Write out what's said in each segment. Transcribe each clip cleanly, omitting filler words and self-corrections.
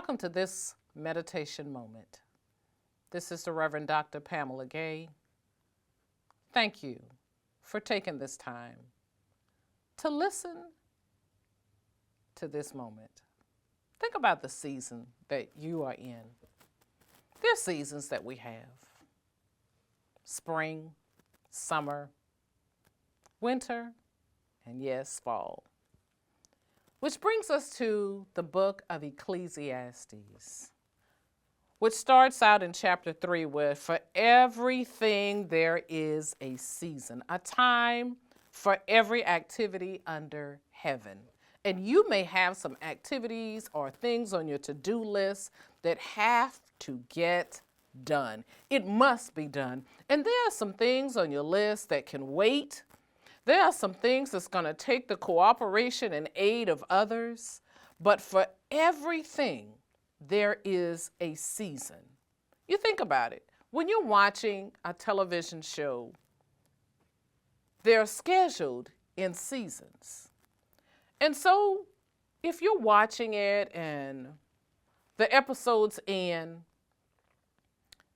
Welcome to this meditation moment. This is the Reverend Dr. Pamela Gay. Thank you for taking this time to listen to this moment. Think about the season that you are in. There are seasons that we have: spring, summer, winter, and yes, fall. Which brings us to the book of Ecclesiastes, which starts out in chapter 3 with, "For everything there is a season, a time for every activity under heaven." And you may have some activities or things on your to-do list that have to get done. It must be done. And there are some things on your list that can wait. There are some things that's going to take the cooperation and aid of others. But for everything, there is a season. You think about it. When you're watching a television show, they're scheduled in seasons. And so if you're watching it and the episode's end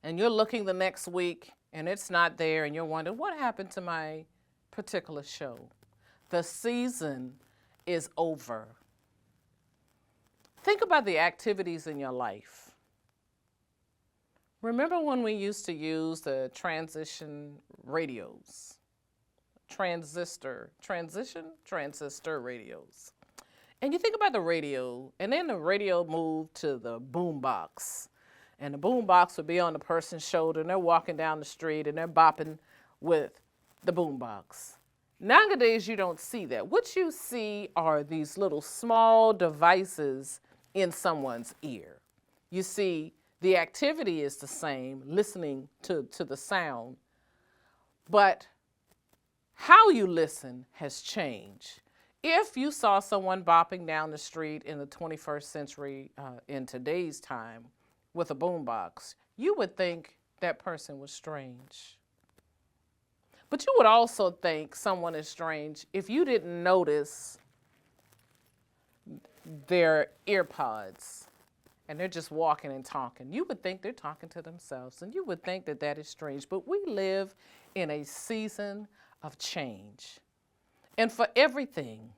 and you're looking the next week and it's not there and you're wondering, what happened to my particular show? The season is over. Think about the activities in your life. Remember when we used to use the transistor radios? Transistor radios. And you think about the radio, and then the radio moved to the boom box. And the boom box would be on the person's shoulder, and they're walking down the street, and they're bopping with the boom box. Nowadays, you don't see that. What you see are these little small devices in someone's ear. You see, the activity is the same, listening to the sound, but how you listen has changed. If you saw someone bopping down the street in the 21st century, in today's time, with a boombox, you would think that person was strange. But you would also think someone is strange if you didn't notice their earpods and they're just walking and talking. You would think they're talking to themselves, and you would think that that is strange. But we live in a season of change. And for everything,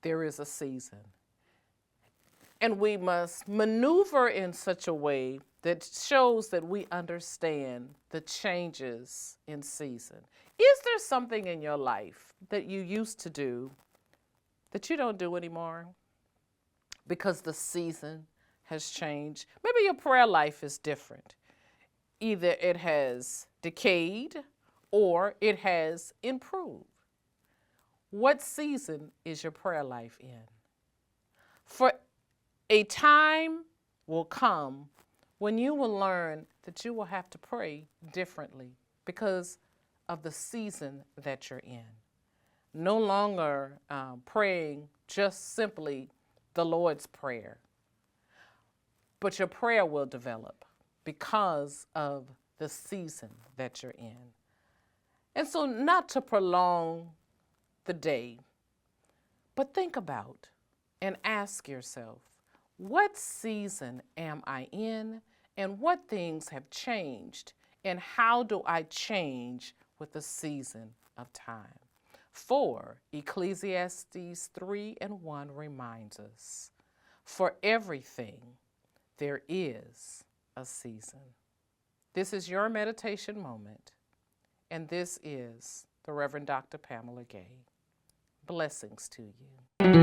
there is a season. And we must maneuver in such a way that shows that we understand the changes in season. Is there something in your life that you used to do that you don't do anymore because the season has changed? Maybe your prayer life is different. Either it has decayed or it has improved. What season is your prayer life in? For a time will come when you will learn that you will have to pray differently because of the season that you're in. No longer praying just simply the Lord's Prayer, but your prayer will develop because of the season that you're in. And so, not to prolong the day, but think about and ask yourself, what season am I in, and what things have changed, and how do I change with the season of time? For Ecclesiastes 3:1 reminds us, for everything there is a season. This is your meditation moment, and this is the Reverend Dr. Pamela Gay. Blessings to you.